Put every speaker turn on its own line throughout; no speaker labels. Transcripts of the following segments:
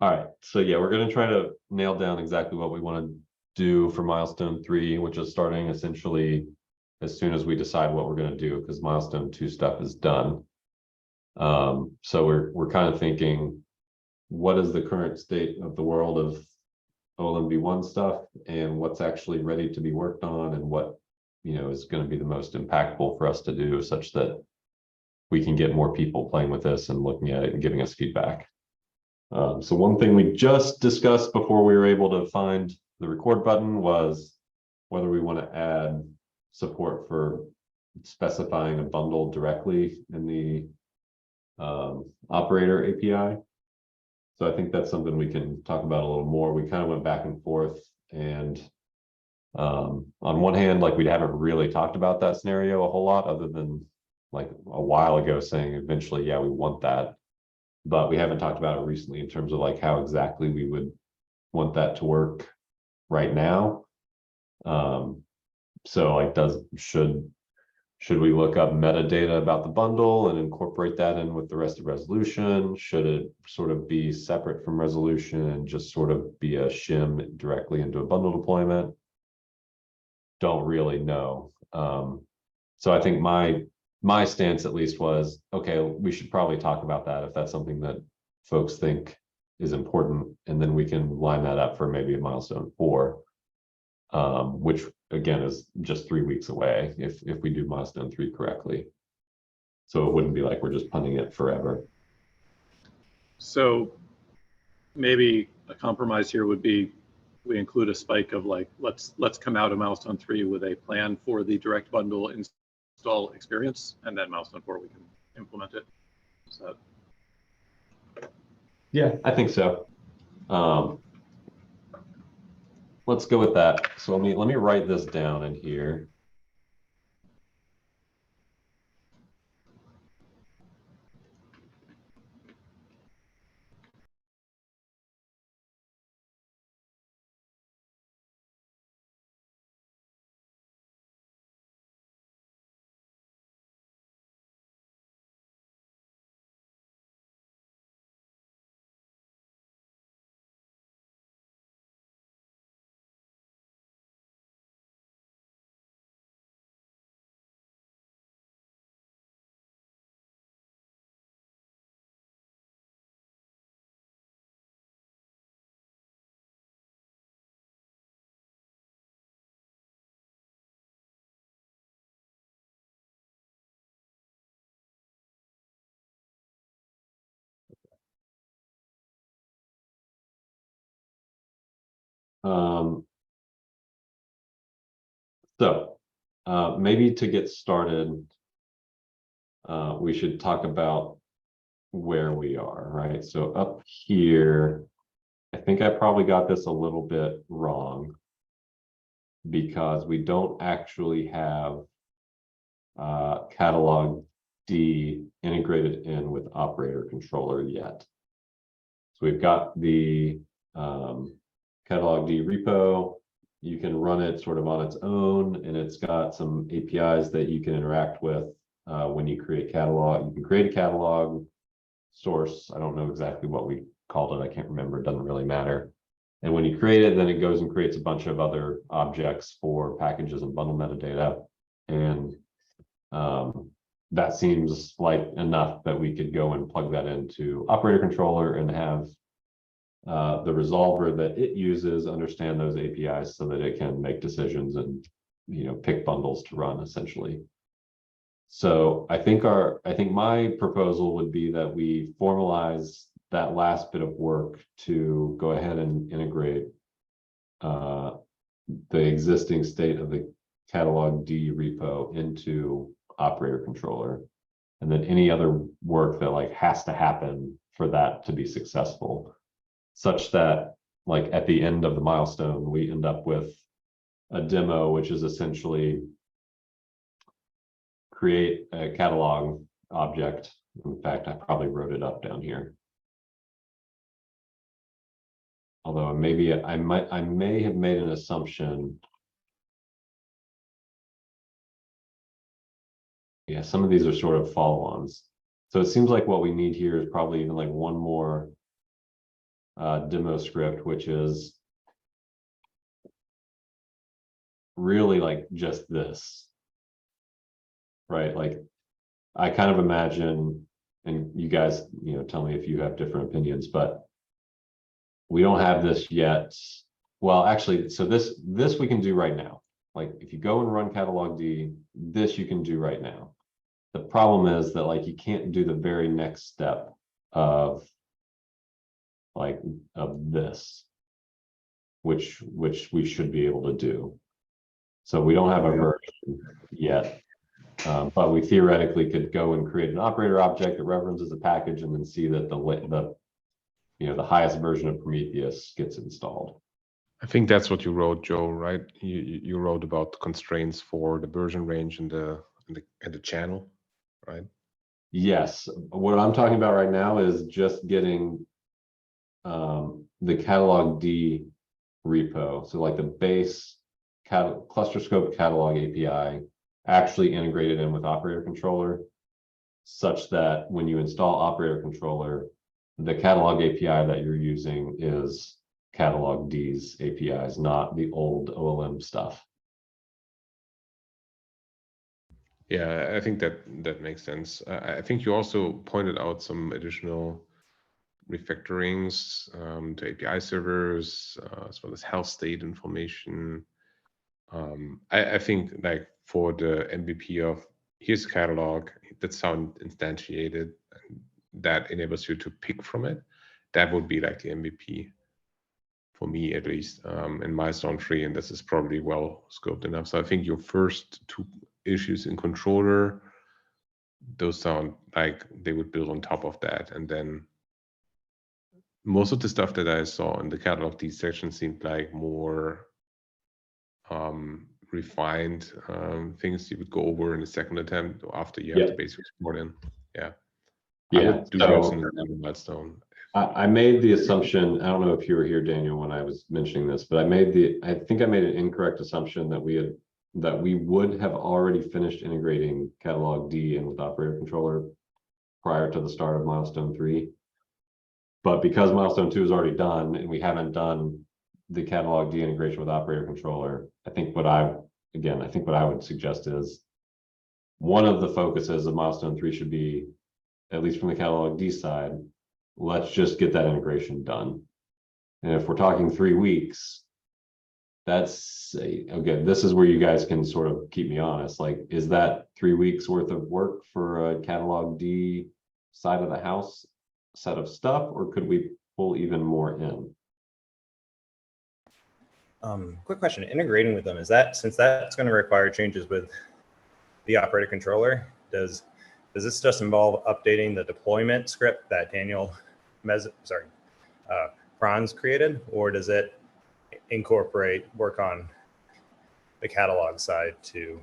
All right, so yeah, we're gonna try to nail down exactly what we want to do for milestone 3, which is starting essentially as soon as we decide what we're gonna do, because milestone 2 stuff is done. So we're kind of thinking, what is the current state of the world of OLMV1 stuff, and what's actually ready to be worked on, and what is going to be the most impactful for us to do, such that we can get more people playing with this and looking at it and giving us feedback. So one thing we just discussed before we were able to find the record button was whether we want to add support for specifying a bundle directly in the operator API. So I think that's something we can talk about a little more. We kind of went back and forth, and on one hand, like we haven't really talked about that scenario a whole lot, other than like a while ago saying eventually, yeah, we want that. But we haven't talked about it recently in terms of like how exactly we would want that to work right now. So like should we look up metadata about the bundle and incorporate that in with the rest of resolution? Should it sort of be separate from resolution and just sort of be a shim directly into a bundle deployment? Don't really know. So I think my stance at least was, okay, we should probably talk about that if that's something that folks think is important, and then we can line that up for maybe a milestone 4, which again is just 3 weeks away if we do milestone 3 correctly. So it wouldn't be like we're just punting it forever.
So maybe a compromise here would be we include a spike of like, let's come out of milestone 3 with a plan for the direct bundle install experience, and then milestone 4 we can implement it. So
yeah, I think so. Let's go with that. So let me write this down in here. So maybe to get started, we should talk about where we are, right? So up here, I think I probably got this a little bit wrong, because we don't actually have catalog D integrated in with operator controller yet. So we've got the catalog D repo. You can run it sort of on its own, and it's got some APIs that you can interact with when you create catalog. You can create a catalog source. I don't know exactly what we called it. I can't remember. It doesn't really matter. And when you create it, then it goes and creates a bunch of other objects for packages and bundle metadata. And that seems like enough that we could go and plug that into operator controller and have the resolver that it uses understand those APIs so that it can make decisions and pick bundles to run essentially. So I think my proposal would be that we formalize that last bit of work to go ahead and integrate the existing state of the catalog D repo into operator controller, and then any other work that like has to happen for that to be successful, such that like at the end of the milestone we end up with a demo which is essentially create a catalog object. In fact, I probably wrote it up down here, although maybe I may have made an assumption. Yeah, some of these are sort of follow-ons. So it seems like what we need here is probably even like one more demo script, which is really like just this, right? Like I kind of imagine, and you guys, tell me if you have different opinions, but we don't have this yet. Well, actually, so this we can do right now. Like if you go and run catalog D, this you can do right now. The problem is that like you can't do the very next step of this, which we should be able to do. So we don't have a version yet, but we theoretically could go and create an operator object that references a package and then see that the highest version of Prometheus gets installed.
I think that's what you wrote, Joe, right? You wrote about the constraints for the version range and the channel, right?
Yes. What I'm talking about right now is just getting the catalog D repo. So like the base cluster scope catalog API actually integrated in with operator controller, such that when you install operator controller, the catalog API that you're using is catalog D's APIs, not the old OLM stuff.
Yeah, I think that makes sense. I think you also pointed out some additional refactorings to API servers, as well as health state information. I think like for the MVP of here's a catalog that's how instantiated, and that enables you to pick from it. That would be like the MVP for me, at least, in Milestone 3, and this is probably well scoped enough. So I think your first two issues in controller, those sound like they would build on top of that, and then most of the stuff that I saw in the catalog D section seemed like more refined things you would go over in the second attempt after you have the basic export in. Yeah. I would do those in the Milestone.
I made the assumption, I don't know if you were here, Daniel, when I was mentioning this, but I think I made an incorrect assumption that we would have already finished integrating catalog D in with operator controller prior to the start of Milestone 3. But because Milestone 2 is already done and we haven't done the catalog D integration with operator controller, I think what I would suggest is one of the focuses of Milestone 3 should be, at least from the catalog D side, let's just get that integration done. And if we're talking 3 weeks, that's okay. This is where you guys can sort of keep me honest. Like, is that 3 weeks worth of work for a catalog D side of the house set of stuff, or could we pull even more in?
Quick question, integrating with them, since that's going to require changes with the operator controller, does this just involve updating the deployment script that Daniel Franz created, or does it incorporate work on the catalog side to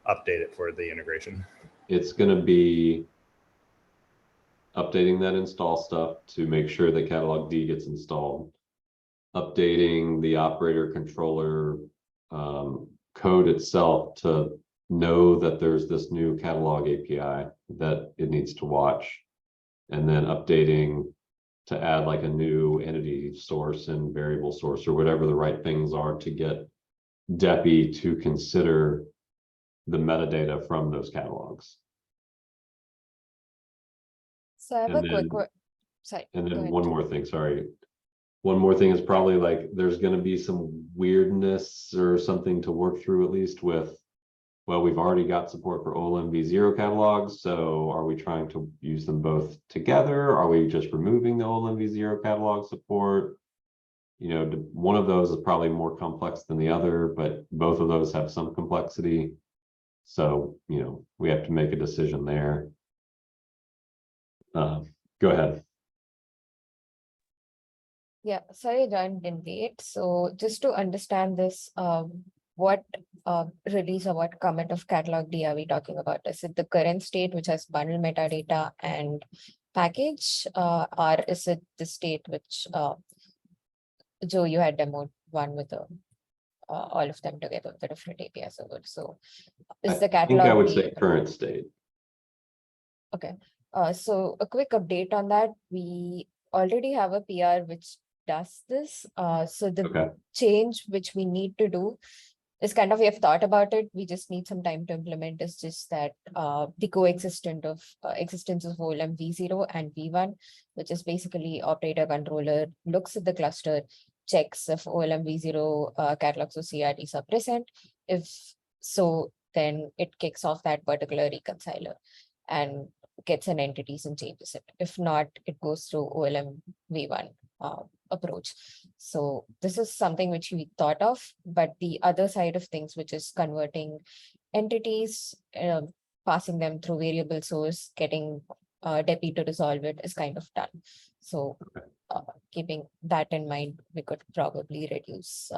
update it for the integration?
It's going to be updating that install stuff to make sure that catalog D gets installed, updating the operator controller code itself to know that there's this new catalog API that it needs to watch, and then updating to add like a new entity source and variable source or whatever the right things are to get DEPI to consider the metadata from those catalogs.
So I have
And
a
then-
quick sorry.
And
go
then
ahead.
one more thing, sorry. One more thing is probably like, there's gonna be some weirdness or something to work through, at least with, well, we've already got support for OLM v0 catalogs, so are we trying to use them both together? Are we just removing the OLM v0 catalog support? One of those is probably more complex than the other, but both of those have some complexity. So, we have to make a decision there. Go ahead.
Yeah, sorry I joined in late. So just to understand this, what release or what commit of catalog D are we talking about? Is it the current state which has bundle metadata and package, or is it the state which Joe, you had demoed one with all of them together with the different API servers? So is the
I think
catalog
I would
D-
say current state.
Okay. So a quick update on that. We already have a PR which does this. So the
Okay,
change which we need to do is kind of, we have thought about it. We just need some time to implement. Is just that the coexistence of OLM V0 and V1, which is basically operator controller looks at the cluster, checks if OLM V0 catalogs of CRTs are present. If so, then it kicks off that particular reconciler and gets an entities and changes it. If not, it goes through OLM V1 approach. So this is something which we thought of, but the other side of things, which is converting entities, passing them through variable source, getting Depi to resolve it, is kind of done. So keeping that in mind, we could probably reduce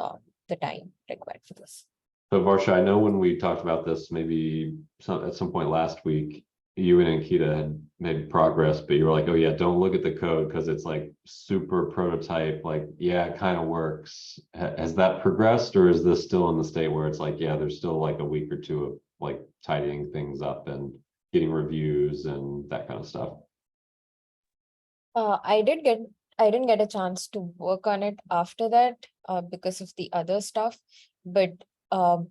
the time required for this.
so Varsha, I know when we talked about this, maybe at some point last week, you and Ankita had made progress, but you were like, oh yeah, don't look at the code because it's like super prototype, like, yeah, it kind of works. Has that progressed, or is this still in the state where it's like, yeah, there's still like a week or two of like tidying things up and getting reviews and that kind of stuff?
I didn't get a chance to work on it after that because of the other stuff. But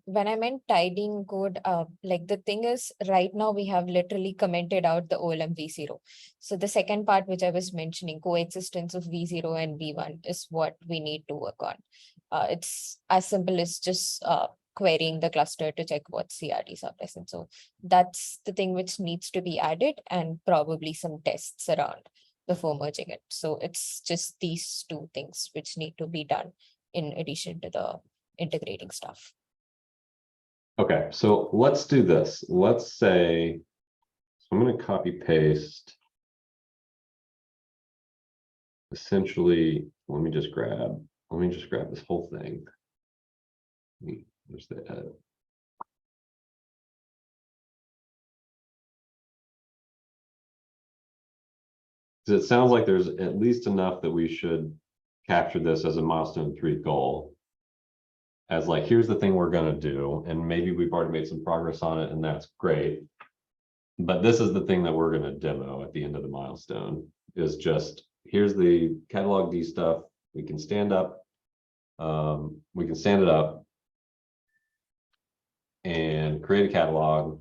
when I meant tidying code, like the thing is, right now we have literally commented out the OLM V0. So the second part, which I was mentioning, coexistence of V0 and V1, is what we need to work on. It's as simple as just querying the cluster to check what CRTs are present. So that's the thing which needs to be added, and probably some tests around before merging it. So it's just these two things which need to be done in addition to the integrating stuff.
Okay, so let's do this. Let's say, so I'm going to copy paste. Essentially, let me just grab this whole thing. There's the edit. Because it sounds like there's at least enough that we should capture this as a milestone 3 goal. As like, here's the thing we're going to do, and maybe we've already made some progress on it, and that's great. But this is the thing that we're going to demo at the end of the milestone, is just, here's the catalog D stuff. We can stand up, we can stand it up and create a catalog.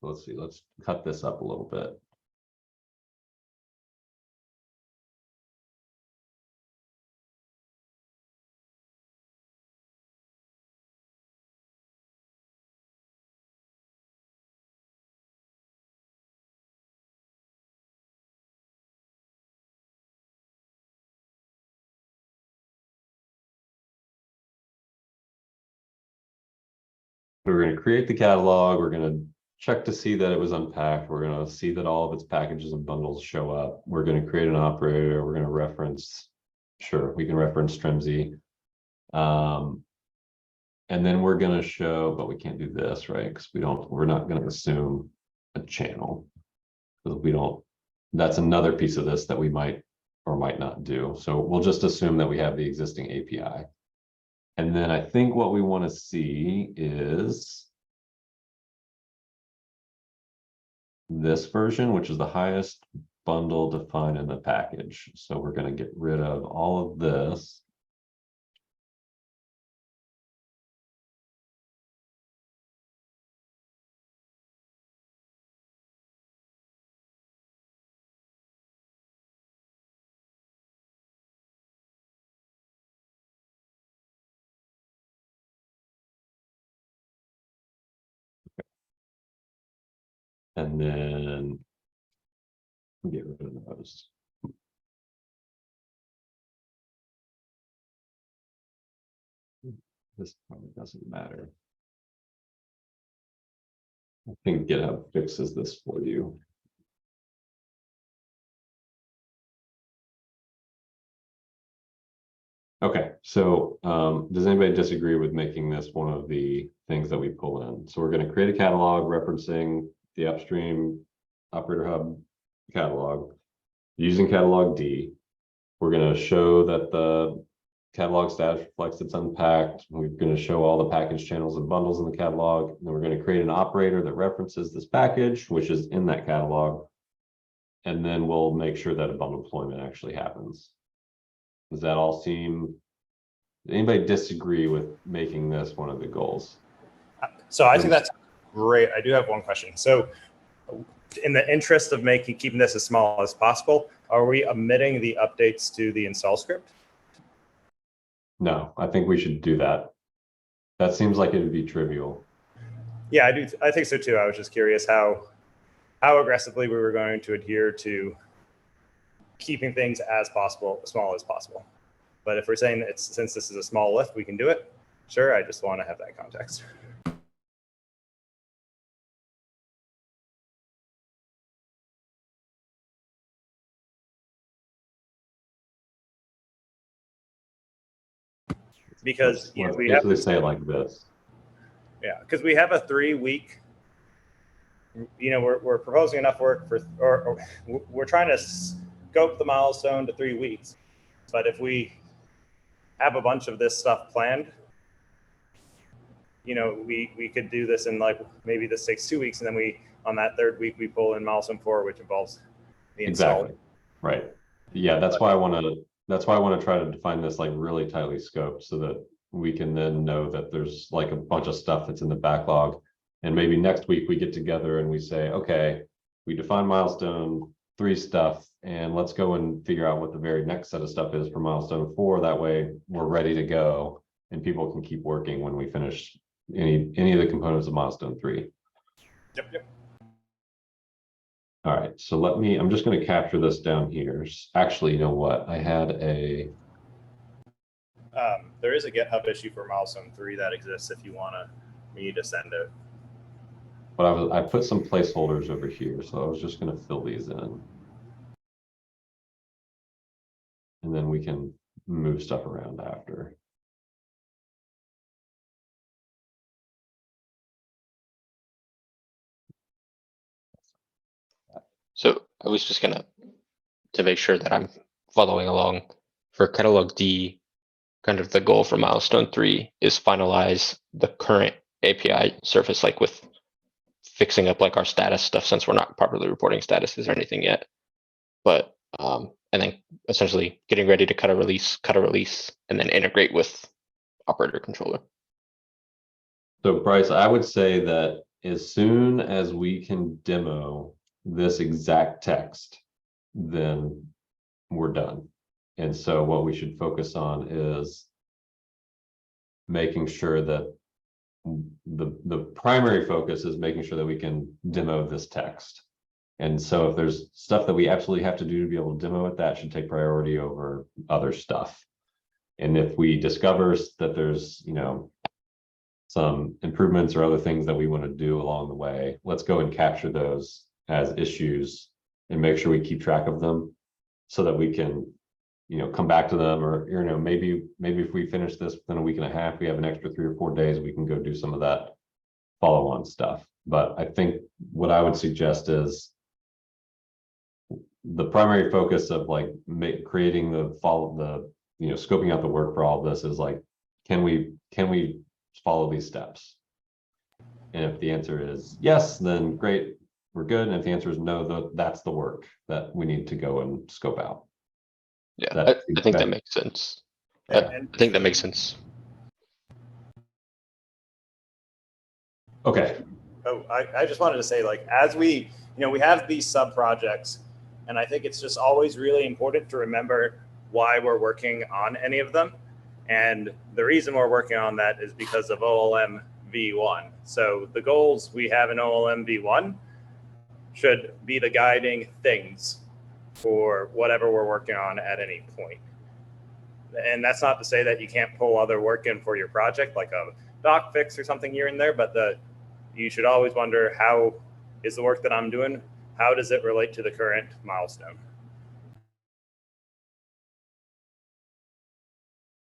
So let's see, let's cut this up a little bit. We're going to create the catalog. We're going to check to see that it was unpacked. We're going to see that all of its packages and bundles show up. We're going to create an operator. We're going to reference, sure, we can reference Strimzy. And then we're going to show, but we can't do this, right? Because we're not going to assume a channel. Because we don't, that's another piece of this that we might or might not do. So we'll just assume that we have the existing API. And then I think what we want to see is this version, which is the highest bundle defined in the package. So we're going to get rid of all of this. And then get rid of those. This probably doesn't matter. I think GitHub fixes this for you. Okay, so does anybody disagree with making this one of the things that we pull in? So we're going to create a catalog referencing the upstream operator hub catalog using catalog D. We're going to show that the catalog status reflects it's unpacked. We're going to show all the package channels and bundles in the catalog. And then we're going to create an operator that references this package, which is in that catalog. And then we'll make sure that a bundle deployment actually happens. Does that all seem, anybody disagree with making this one of the goals?
So I think that's great. I do have one question. So in the interest of keeping this as small as possible, are we omitting the updates to the install script?
No, I think we should do that. That seems like it would be trivial.
Yeah, I do. I think so too. I was just curious how aggressively we were going to adhere to keeping things as small as possible. But if we're saying that since this is a small lift, we can do it. Sure. I just want to have that context. Because
Let's
we have
basically
to
say it like this.
Yeah, because we have a 3-week. We're proposing enough work or we're trying to scope the milestone to 3 weeks. But if we have a bunch of this stuff planned, we could do this in like, maybe this takes 2 weeks, and then on that 3rd week we pull in milestone 4, which involves the install.
Exactly. Right. Yeah, that's why I want to try to define this like really tightly scoped so that we can then know that there's like a bunch of stuff that's in the backlog. And maybe next week we get together and we say, okay, we define milestone 3 stuff, and let's go and figure out what the very next set of stuff is for milestone 4. That way we're ready to go and people can keep working when we finish any of the components of milestone 3.
Yep.
All right, so I'm just going to capture this down here. Actually, you know what? I had
there is a GitHub issue for milestone 3 that exists if you me to send it.
But I put some placeholders over here, so I was just going to fill these in. And then we can move stuff around after.
So I was just to make sure that I'm following along for catalog D, kind of the goal for milestone 3 is finalize the current API surface, like with fixing up like our status stuff, since we're not properly reporting statuses or anything yet. But and then essentially getting ready to cut a release, and then integrate with operator controller.
So Bryce, I would say that as soon as we can demo this exact text, then we're done. And so what we should focus on is making sure that the primary focus is making sure that we can demo this text. And so if there's stuff that we absolutely have to do to be able to demo it, that should take priority over other stuff. And if we discover that there's, some improvements or other things that we want to do along the way, let's go and capture those as issues and make sure we keep track of them so that we can, come back to them, or, maybe if we finish this within a week and a half, we have an extra 3 or 4 days, we can go do some of that follow-on stuff. But I think what I would suggest is the primary focus of like creating scoping out the work for all of this is like, can we follow these steps? And if the answer is yes, then great, we're good. And if the answer is no, that's the work that we need to go and scope out.
Yeah, I think that makes sense. I think that makes sense.
Okay.
Oh, I just wanted to say, like, as we have these sub projects, and I think it's just always really important to remember why we're working on any of them. And the reason we're working on that is because of OLM V1. So the goals we have in OLM V1 should be the guiding things for whatever we're working on at any point. And that's not to say that you can't pull other work in for your project, like a doc fix or something here and there, but you should always wonder, how is the work that I'm doing, how does it relate to the current milestone?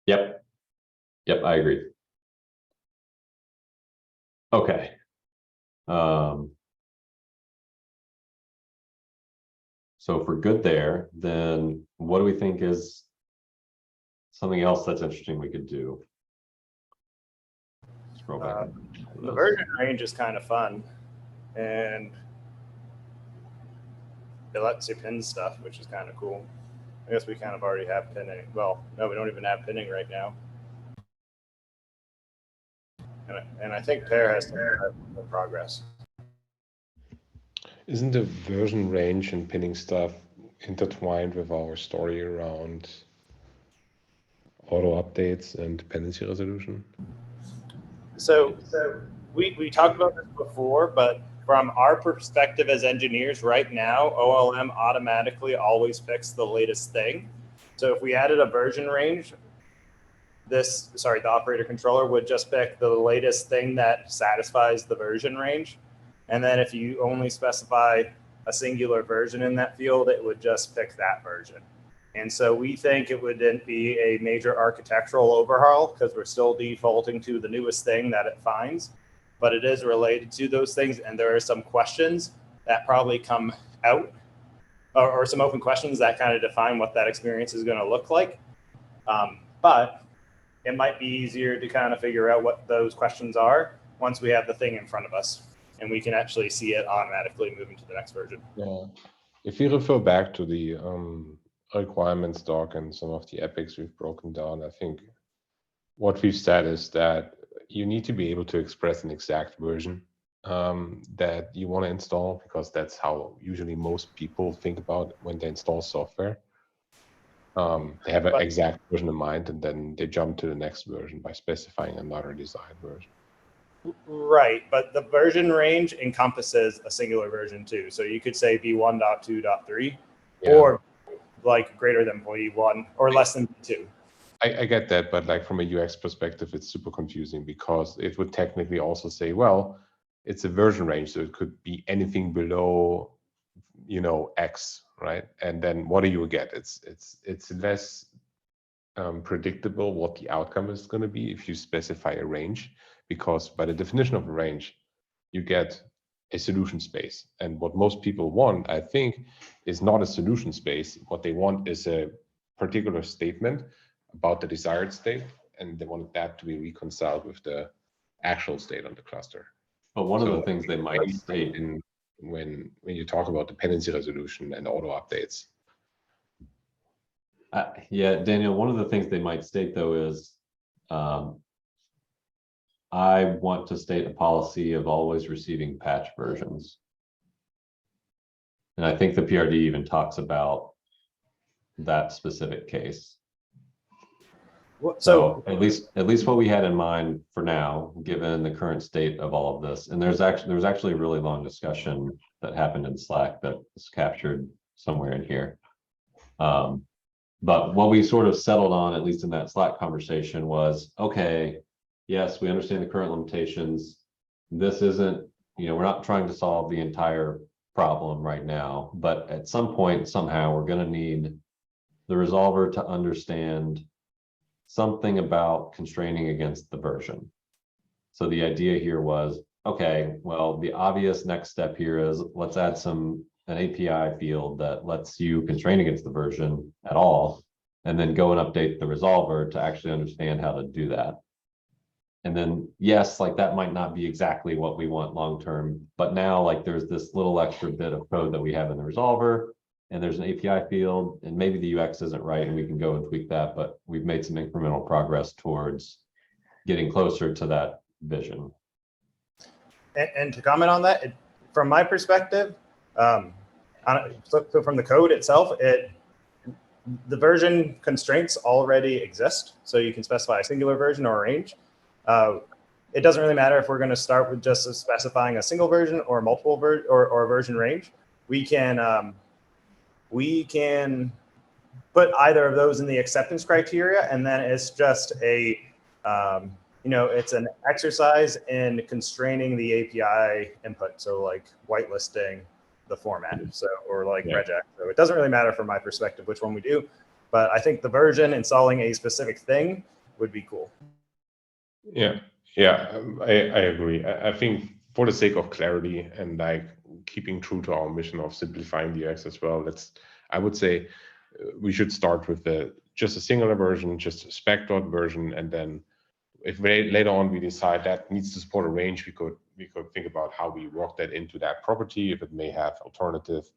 Yep, I agree. Okay. So if we're good there, then what do we think is something else that's interesting we could do. Scroll back.
The version range is kind of fun, and it lets you pin stuff, which is kind of cool. I guess we kind of already have pinning. Well, no, we don't even have pinning right now. And I think Pear has some progress.
Isn't the version range and pinning stuff intertwined with our story around auto updates and dependency resolution?
So we talked about this before, but from our perspective as engineers right now, OLM automatically always picks the latest thing. So if we added a version range, the operator controller would just pick the latest thing that satisfies the version range. And then if you only specify a singular version in that field, it would just pick that version. And so we think it wouldn't be a major architectural overhaul because we're still defaulting to the newest thing that it finds, but it is related to those things. And there are some questions that probably come out or some open questions that kind of define what that experience is going to look like. But it might be easier to kind of figure out what those questions are once we have the thing in front of us and we can actually see it automatically moving to the next version.
Yeah. If you refer back to the requirements doc and some of the epics we've broken down, I think what we've said is that you need to be able to express an exact version that you want to install, because that's how usually most people think about when they install software. They have an exact version in mind, and then they jump to the next version by specifying another desired version.
Right, but the version range encompasses a singular version too. So you could say v1.2.3 or like greater than v1 or less than v2.
I get that, but like from a UX perspective, it's super confusing because it would technically also say, well, it's a version range, so it could be anything below, you know, X, right? And then what do you get? It's less predictable what the outcome is going to be if you specify a range, because by the definition of a range, you get a solution space. And what most people want, I think, is not a solution space. What they want is a particular statement about the desired state, and they want that to be reconciled with the actual state on the cluster.
But one of the things they might state
when you talk about dependency resolution and auto updates.
Yeah, Daniel, one of the things they might state though is I want to state a policy of always receiving patch versions. And I think the PRD even talks about that specific case. So at least what we had in mind for now, given the current state of all of this, and there was actually a really long discussion that happened in Slack that was captured somewhere in here. But what we sort of settled on, at least in that Slack conversation, was, okay, yes, we understand the current limitations. This isn't, we're not trying to solve the entire problem right now, but at some point, somehow, we're going to need the resolver to understand something about constraining against the version. So the idea here was, okay, well, the obvious next step here is let's add an API field that lets you constrain against the version at all, and then go and update the resolver to actually understand how to do that. And then, yes, like that might not be exactly what we want long-term, but now like there's this little extra bit of code that we have in the resolver, and there's an API field, and maybe the UX isn't right and we can go and tweak that, but we've made some incremental progress towards getting closer to that vision.
And to comment on that, from my perspective, so from the code itself, the version constraints already exist. So you can specify a singular version or a range. It doesn't really matter if we're going to start with just specifying a single version or multiple or a version range. We can put either of those in the acceptance criteria, and then it's just it's an exercise in constraining the API input. So like whitelisting the format, or like regex. So it doesn't really matter from my perspective which one we do, but I think the version installing a specific thing would be cool.
Yeah, I agree. I think for the sake of clarity and like keeping true to our mission of simplifying the UX as well, I would say we should start with the just a singular version, just a spec.dot version, and then if later on we decide that needs to support a range, we could think about how we work that into that property, if it may have alternative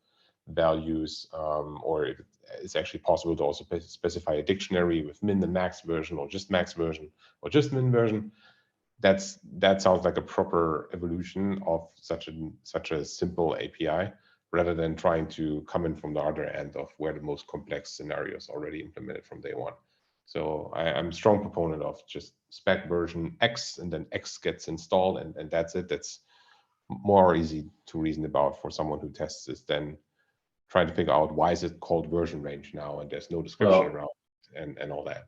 values, or if it's actually possible to also specify a dictionary with min and max version, or just max version, or just min version. That sounds like a proper evolution of such a simple API, rather than trying to come in from the other end of where the most complex scenarios already implemented from day one. So I'm a strong proponent of just spec version X, and then X gets installed, and that's it. That's more easy to reason about for someone who tests this than trying to figure out why is it called version range now and there's no description around it and all that.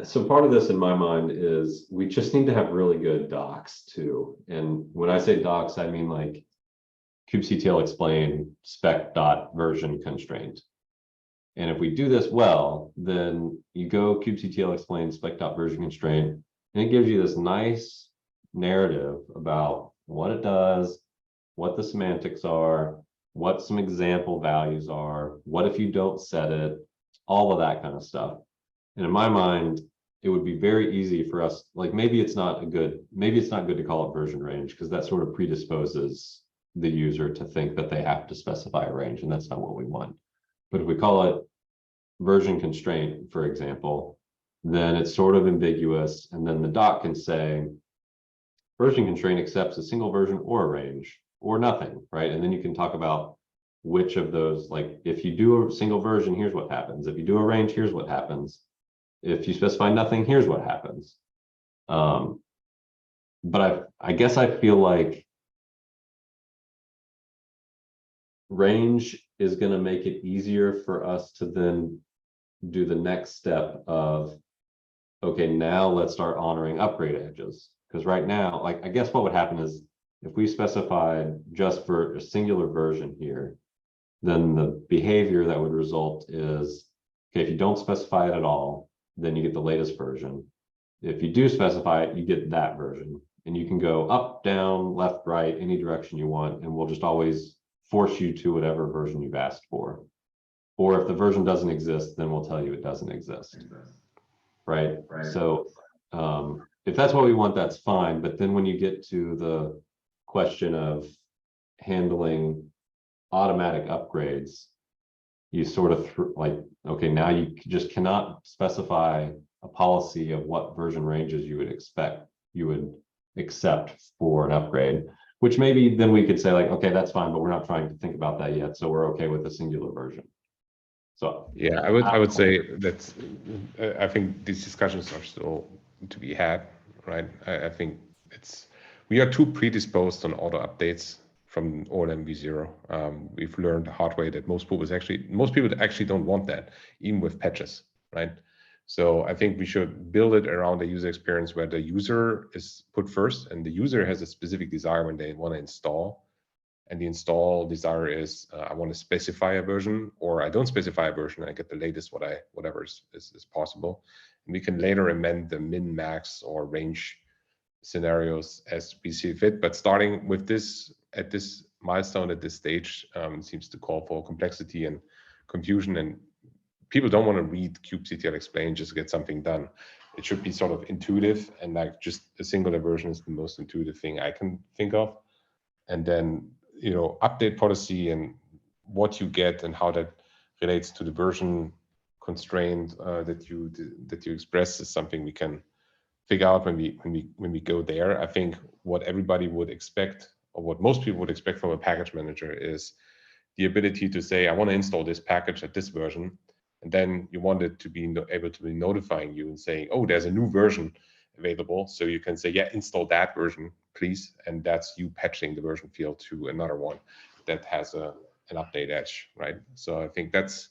So part of this in my mind is we just need to have really good docs too. And when I say docs, I mean like kubectl explain spec.version constraint. And if we do this well, then you go kubectl explain spec.version constraint, and it gives you this nice narrative about what it does, what the semantics are, what some example values are, what if you don't set it, all of that kind of stuff. And in my mind, it would be very easy for us, like maybe it's not good to call it version range, because that sort of predisposes the user to think that they have to specify a range, and that's not what we want. But if we call it version constraint, for example, then it's sort of ambiguous, and then the doc can say version constraint accepts a single version or a range or nothing, right? And then you can talk about which of those, like if you do a single version, here's what happens. If you do a range, here's what happens. If you specify nothing, here's what happens. But I guess I feel like range is going to make it easier for us to then do the next step of, okay, now let's start honoring upgrade edges. Because right now, like, I guess what would happen is if we specified just for a singular version here, then the behavior that would result is, okay, if you don't specify it at all, then you get the latest version. If you do specify it, you get that version. And you can go up, down, left, right, any direction you want, and we'll just always force you to whatever version you've asked for. Or if the version doesn't exist, then we'll tell you it doesn't exist. Right? So if that's what we want, that's fine. But then when you get to the question of handling automatic upgrades, you sort of like, okay, now you just cannot specify a policy of what version ranges you would accept for an upgrade, which maybe then we could say like, okay, that's fine, but we're not trying to think about that yet, so we're okay with a singular version. So
yeah, I would say that I think these discussions are still to be had, right? I think we are too predisposed on auto updates from OLM v0. We've learned the hard way that most people actually don't want that, even with patches, right? So I think we should build it around a user experience where the user is put first, and the user has a specific desire when they want to install. And the install desire is, I want to specify a version, or I don't specify a version, I get the latest whatever is possible. And we can later amend the min, max, or range scenarios as we see fit. But starting with this, at this milestone, at this stage, seems to call for complexity and confusion, and people don't want to read kubectl explain just to get something done. It should be sort of intuitive, and like just a singular version is the most intuitive thing I can think of. And then, you know, update policy and what you get and how that relates to the version constraint that you express is something we can figure out when we go there. I think what everybody would expect, or what most people would expect from a package manager, is the ability to say, I want to install this package at this version, and then you want it to be able to be notifying you and saying, oh, there's a new version available. So you can say, yeah, install that version, please. And that's you patching the version field to another one that has an update edge, right? So I think that's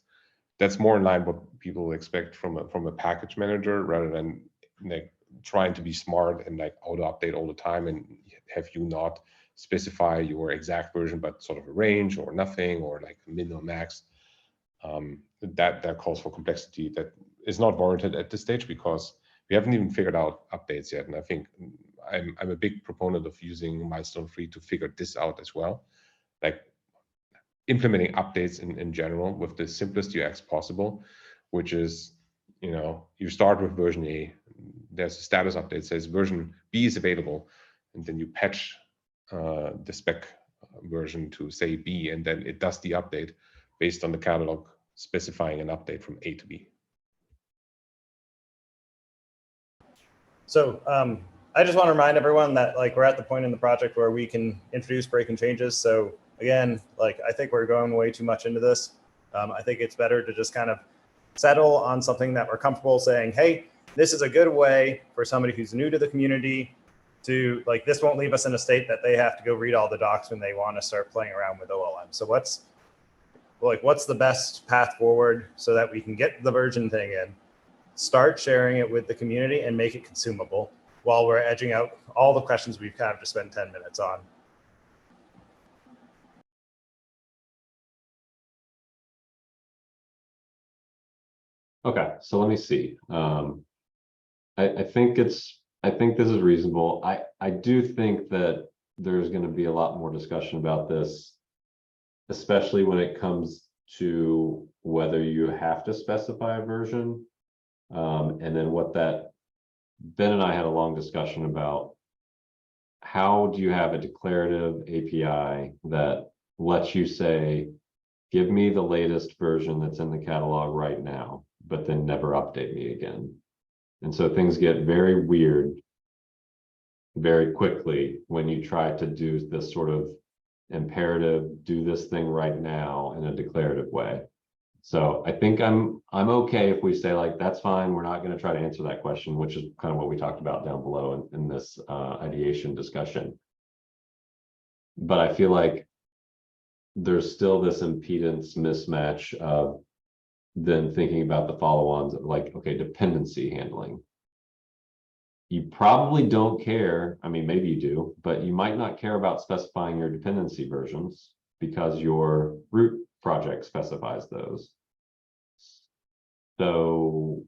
more in line what people expect from a package manager, rather than like trying to be smart and like auto update all the time and have you not specify your exact version, but sort of a range or nothing, or like min or max. That calls for complexity that is not warranted at this stage, because we haven't even figured out updates yet. And I think I'm a big proponent of using Milestone 3 to figure this out as well, like implementing updates in general with the simplest UX possible, which is you know, you start with version A, there's a status update says version B is available, and then you patch the spec version to say B, and then it does the update based on the catalog specifying an update from A to B.
So I just want to remind everyone that like we're at the point in the project where we can introduce breaking changes. So again, like I think we're going way too much into this. I think it's better to just kind of settle on something that we're comfortable saying, hey, this is a good way for somebody who's new to the community to like, this won't leave us in a state that they have to go read all the docs when they want to start playing around with OLM. So what's the best path forward so that we can get the version thing in, start sharing it with the community and make it consumable while we're edging out all the questions we've kind of just spent 10 minutes on.
Okay, so let me see. I think this is reasonable. I do think that there's going to be a lot more discussion about this, especially when it comes to whether you have to specify a version. And then Ben and I had a long discussion about how do you have a declarative API that lets you say, give me the latest version that's in the catalog right now, but then never update me again. And so things get very weird very quickly when you try to do this sort of imperative, do this thing right now in a declarative way. So I think I'm okay if we say like, that's fine, we're not going to try to answer that question, which is kind of what we talked about down below in this ideation discussion. But I feel like there's still this impedance mismatch of then thinking about the follow-ons of like, okay, dependency handling. You probably don't care, I mean, maybe you do, but you might not care about specifying your dependency versions because your root project specifies those. So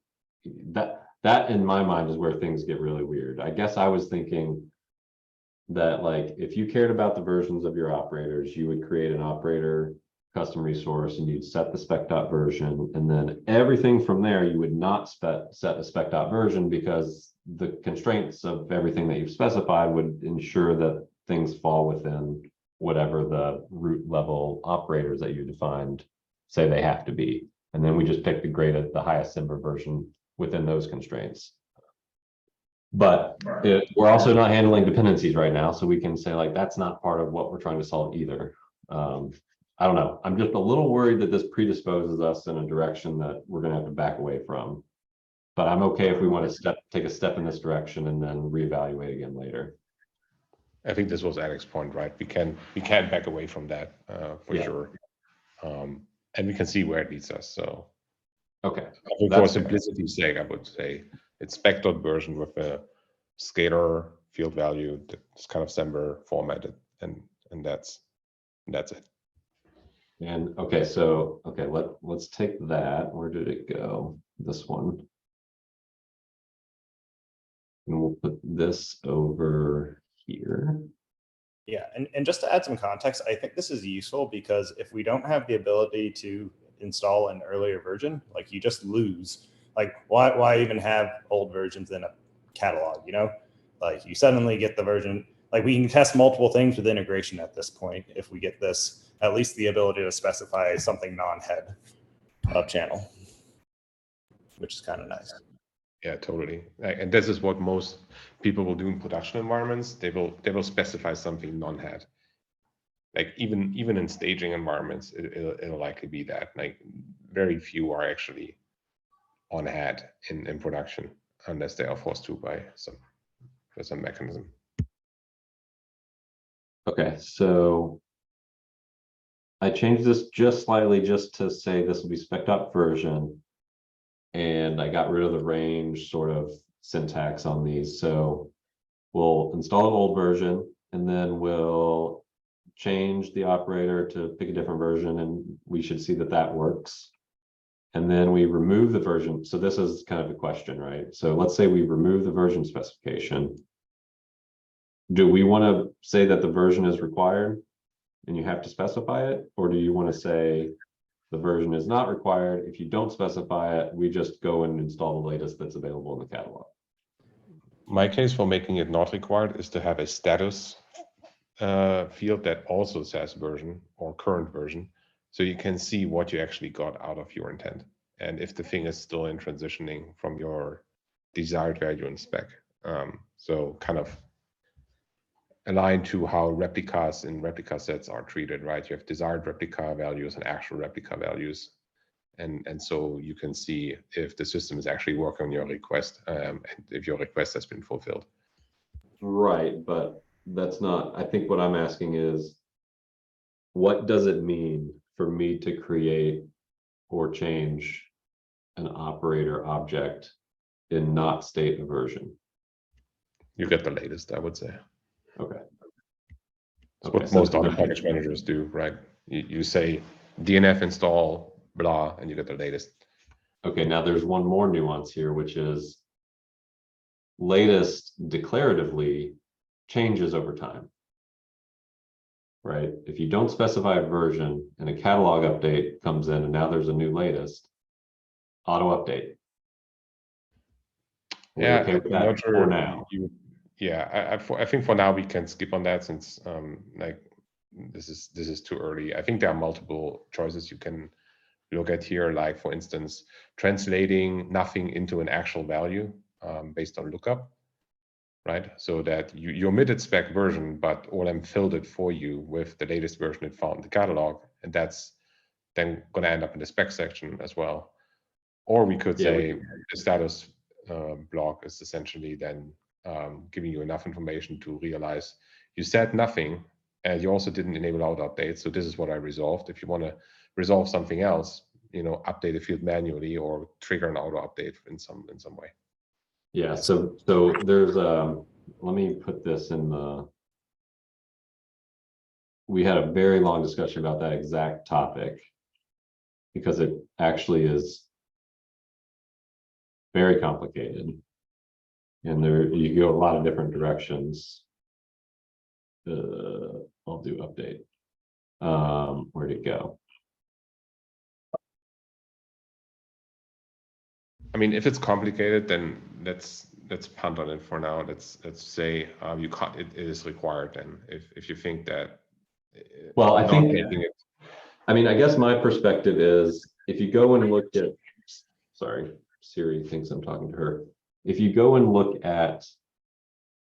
that in my mind is where things get really weird. I guess I was thinking that like, if you cared about the versions of your operators, you would create an operator custom resource and you'd set the spec.version, and then everything from there, you would not set a spec.version because the constraints of everything that you've specified would ensure that things fall within whatever the root level operators that you defined say they have to be. And then we just pick the highest Simber version within those constraints. But we're also not handling dependencies right now, so we can say like, that's not part of what we're trying to solve either. I don't know. I'm just a little worried that this predisposes us in a direction that we're going to have to back away from. But I'm okay if we want to take a step in this direction and then reevaluate again later.
I think this was Alex's point, right? We can back away from that for sure, and we can see where it leads us. So,
okay,
for simplicity's sake, I would say it's spec.version with a scalar field value that's kind of Semver formatted, and that's it.
And okay, so let's take that. Where did it go? This one. And we'll put this over here.
Yeah, and just to add some context, I think this is useful because if we don't have the ability to install an earlier version, like you just lose. Like why even have old versions in a catalog, you know? Like you suddenly get the version, like we can test multiple things with integration at this point if we get this, at least the ability to specify something non-head of channel, which is kind of nice.
Yeah, totally. And this is what most people will do in production environments. They will specify something non-head. Like even in staging environments, it'll likely be that. Like very few are actually on head in production unless they are forced to by some mechanism.
Okay, so I changed this just slightly just to say this will be spec.version. version. And I got rid of the range sort of syntax on these. So we'll install an old version and then we'll change the operator to pick a different version, and we should see that that works. And then we remove the version. So this is kind of a question, right? So let's say we remove the version specification. Do we want to say that the version is required and you have to specify it? Or do you want to say the version is not required. If you don't specify it, we just go and install the latest that's available in the catalog.
My case for making it not required is to have a status field that also says version or current version, so you can see what you actually got out of your intent, and if the thing is still in transitioning from your desired value in spec. So kind of aligned to how replicas in replica sets are treated, right? You have desired replica values and actual replica values. And so you can see if the system is actually working on your request, and if your request has been fulfilled.
Right, but that's not, I think what I'm asking is, what does it mean for me to create or change an operator object and not state a version?
You get the latest, I would say.
Okay.
That's
Okay,
what
so
most other package managers do, right? You say DNF install blah, and you get the latest.
Okay, now there's one more nuance here, which is latest declaratively changes over time. Right? If you don't specify a version and a catalog update comes in and now there's a new latest, auto update. We're okay with
I'm
that
not
for
sure
now.
I think for now we can skip on that, since like this is too early. I think there are multiple choices you can look at here, like for instance, translating nothing into an actual value based on lookup, right? So that you omitted spec version, but OLM filled it for you with the latest version it found in the catalog, and that's then going to end up in the spec section as well. Or we could say the status block is essentially then giving you enough information to realize you said nothing, and you also didn't enable auto update. So this is what I resolved. If you want to resolve something else, update the field manually or trigger an auto update in some way.
Yeah, so there's let me put this in the, we had a very long discussion about that exact topic because it actually is very complicated. And there you go a lot of different directions. I'll do update. Where'd it go?
I mean, if it's complicated, then let's punt on it for now. Let's say you can't. It is required. Then, if you think that.
Well, I think.
It,
I mean, I guess my perspective is if you go and look at. Sorry, Siri thinks I'm talking to her. If you go and look at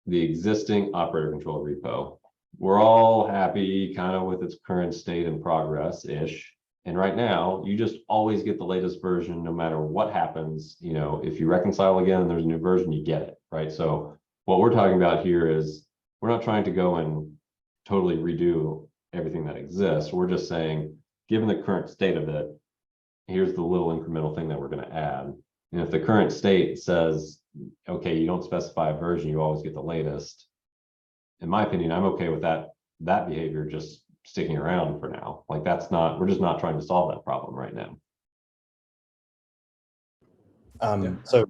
the existing operator control repo, we're all happy kind of with its current state and progress-ish. And right now, you just always get the latest version no matter what happens. If you reconcile again and there's a new version, you get it, right? So what we're talking about here is we're not trying to go and totally redo everything that exists. We're just saying, given the current state of it, here's the little incremental thing that we're going to add. And if the current state says, okay, you don't specify a version, you always get the latest. In my opinion, I'm okay with that behavior just sticking around for now. Like we're just not trying to solve that problem right now.
So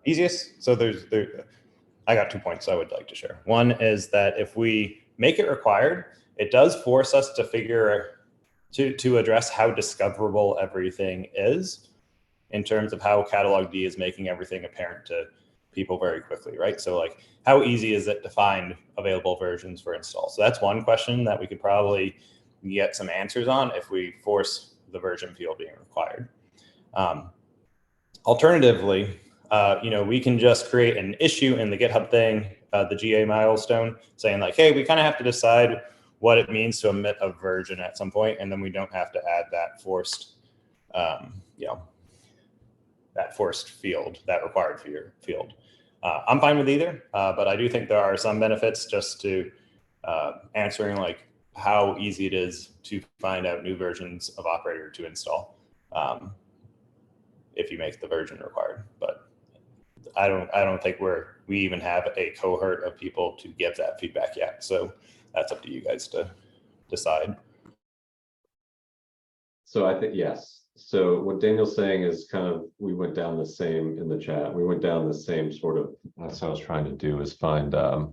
easiest, so I got 2 points I would like to share. One is that if we make it required, it does force us to address how discoverable everything is in terms of how catalog D is making everything apparent to people very quickly, right? So like, how easy is it to find available versions for install? So that's one question that we could probably get some answers on if we force the version field being required. Alternatively, we can just create an issue in the GitHub thing, the GA milestone, saying like, hey, we kind of have to decide what it means to omit a version at some point, and then we don't have to add that forced, that forced field, that required field. I'm fine with either, but I do think there are some benefits just to answering like how easy it is to find out new versions of operator to install if you make the version required. But I don't think we even have a cohort of people to give that feedback yet. So that's up to you guys to decide.
So I think, yes. So what Daniel's saying is kind of, we went down the same in the chat. We went down the same sort of, that's what I was trying to do, is find the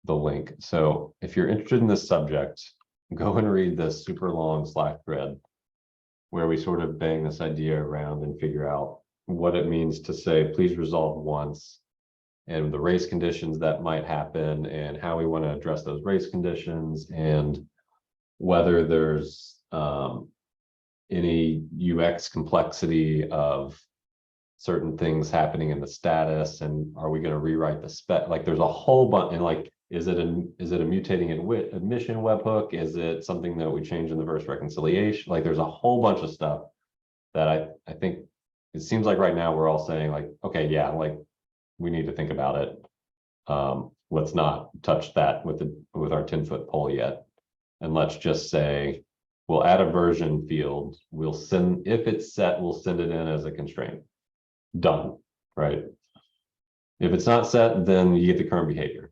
link. So if you're interested in this subject, go and read this super long Slack thread where we sort of bang this idea around and figure out what it means to say, please resolve once, and the race conditions that might happen, and how we want to address those race conditions, and whether there's any UX complexity of certain things happening in the status, and are we going to rewrite the spec? Like, there's a whole bunch, and like, is it a mutating admission webhook? Is it something that we change in the verse reconciliation? Like, there's a whole bunch of stuff that I think it seems like right now we're all saying like, okay, yeah, like we need to think about it. Let's not touch that with our 10-foot pole yet, and let's just say we'll add a version field. We'll send, if it's set, we'll send it in as a constraint. Done, right? If it's not set, then you get the current behavior.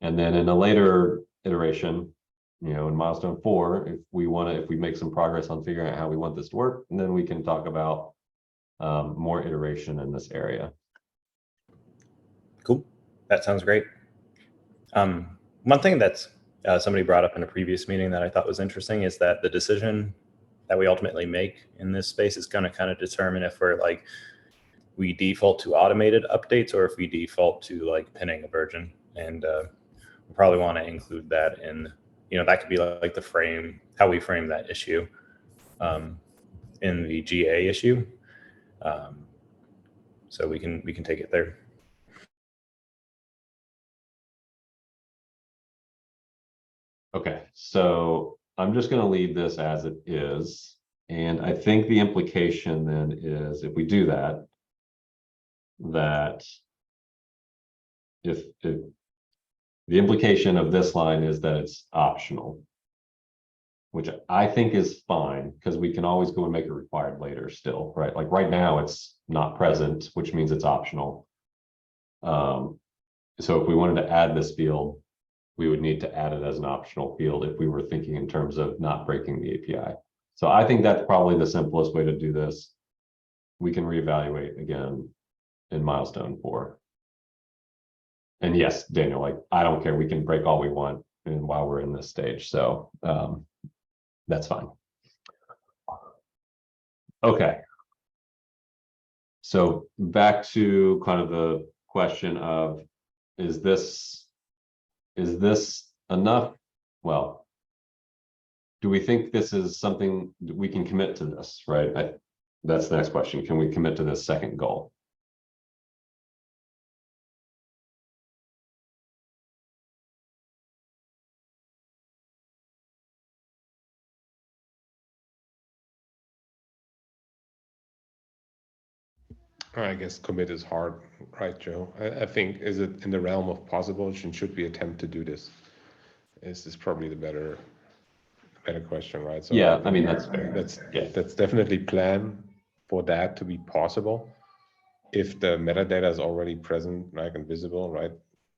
And then in a later iteration, you know, in milestone 4, if we make some progress on figuring out how we want this to work, and then we can talk about more iteration in this area.
Cool. That sounds great. One thing that's somebody brought up in a previous meeting that I thought was interesting is that the decision that we ultimately make in this space is going to kind of determine if we're like, we default to automated updates or if we default to like pinning a version. And we probably want to include that in, you know, that could be like the frame, how we frame that issue in the GA issue. So we can take it there.
Okay, so I'm just going to leave this as it is. And I think the implication then is, if we do that, if the implication of this line is that it's optional, which I think is fine, because we can always go and make it required later still, right? Like right now it's not present, which means it's optional. So if we wanted to add this field, we would need to add it as an optional field if we were thinking in terms of not breaking the API. So I think that's probably the simplest way to do this. We can reevaluate again in milestone 4. And yes, Daniel, like, I don't care. We can break all we want and while we're in this stage. So that's fine. Okay. So back to kind of the question of, is this enough? Well, do we think this is something we can commit to this, right? That's the next question. Can we commit to this second goal?
I guess commit is hard, right, Joe? I think, is it in the realm of possible, and should we attempt to do this? Is probably the better question, right? So
yeah, I mean, that's
definitely plan for that to be possible. If the metadata is already present, like, and visible, right?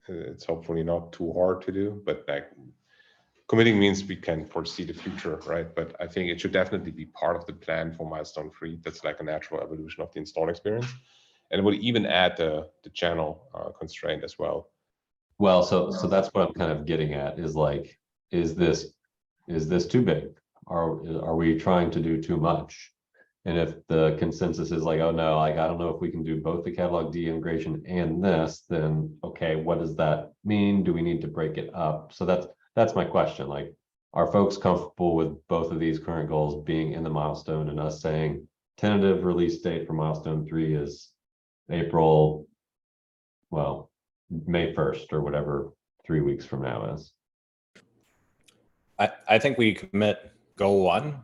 It's hopefully not too hard to do, but like, committing means we can foresee the future, right? But I think it should definitely be part of the plan for milestone 3. That's like a natural evolution of the install experience. And it would even add the channel constraint as well.
Well, so that's what I'm kind of getting at, is like, is this too big? Are we trying to do too much? And if the consensus is like, oh no, like, I don't know if we can do both the catalog D integration and this, then okay, what does that mean? Do we need to break it up? So that's my question. Like, are folks comfortable with both of these current goals being in the milestone, and us saying tentative release date for milestone 3 is April, well, May 1st or whatever 3 weeks from now is?
I think we commit goal 1,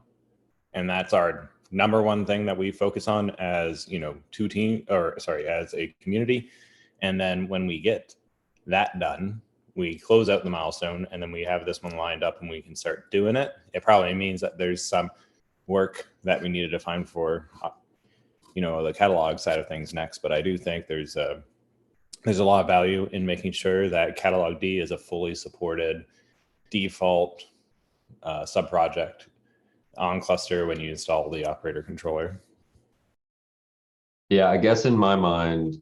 and that's our number one thing that we focus on as, you know, as a community. And then when we get that done, we close out the milestone, and then we have this one lined up and we can start doing it. It probably means that there's some work that we need to define for, you know, the catalog side of things next. But I do think there's a lot of value in making sure that catalog D is a fully supported default sub-project on cluster when you install the operator controller.
Yeah, I guess in my mind,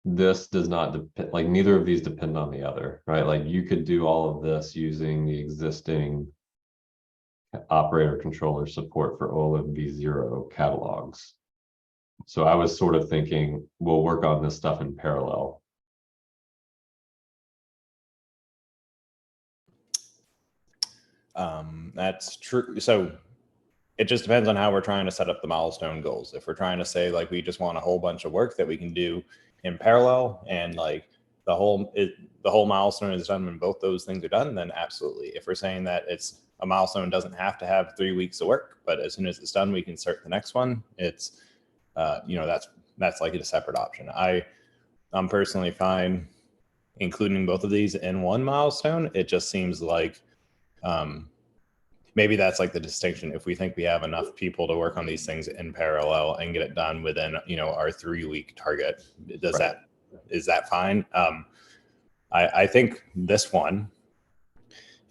this does not depend, like, neither of these depend on the other, right? Like, you could do all of this using the existing operator controller support for OLM v0 catalogs. So I was sort of thinking we'll work on this stuff in parallel.
That's true. So it just depends on how we're trying to set up the milestone goals. If we're trying to say like we just want a whole bunch of work that we can do in parallel, and like the whole milestone is done when both those things are done, then absolutely. If we're saying that it's a milestone doesn't have to have 3 weeks of work, but as soon as it's done, we can start the next one. It's that's like a separate option. I'm personally fine including both of these in one milestone. It just seems like maybe that's like the distinction. If we think we have enough people to work on these things in parallel and get it done within, our 3-week target, is that fine? I think this one,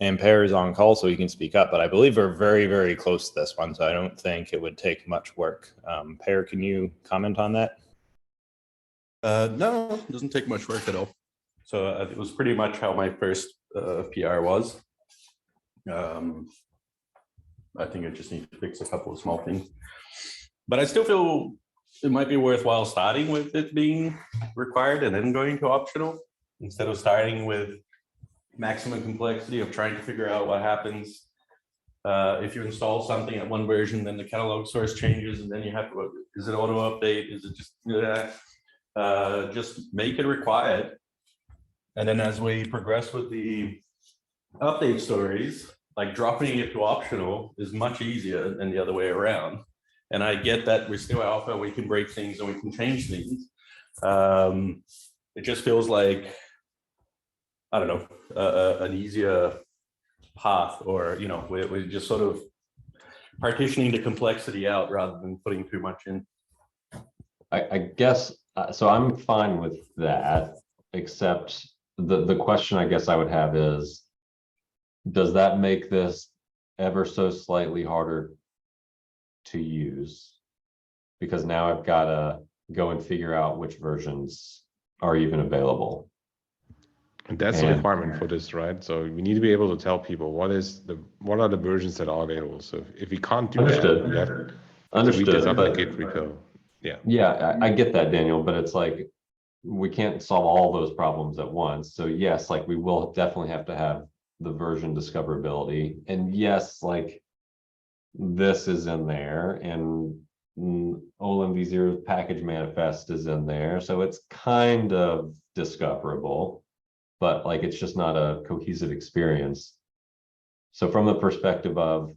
and Pear is on call, so he can speak up, but I believe we're very, very close to this one, so I don't think it would take much work. Pear, can you comment on that?
No, it doesn't take much work at all. So it was pretty much how my first PR was. I think I just need to fix a couple of small things, but I still feel it might be worthwhile starting with it being required and then going to optional, instead of starting with maximum complexity of trying to figure out what happens if you install something at one version, then the catalog source changes, and then you have to, is it auto update? Is it just make it required? And then as we progress with the update stories, like dropping it to optional is much easier than the other way around. And I get that we're still alpha, we can break things and we can change things. It just feels like, I don't know, an easier path, or, we're just sort of partitioning the complexity out rather than putting too much in.
I guess, so I'm fine with that, except the question I guess I would have is, does that make this ever so slightly harder to use? Because now I've got to go and figure out which versions are even available.
And that's the requirement for this, right? So we need to be able to tell people what are the versions that are available. So if we can't do that, we have to read this up in the Git repo.
Yeah, I get that, Daniel, but it's like we can't solve all those problems at once. So yes, like we will definitely have to have the version discoverability, and yes, like this is in there, and OLM v0's package manifest is in there, so it's kind of discoverable, but like it's just not a cohesive experience. So from the perspective of,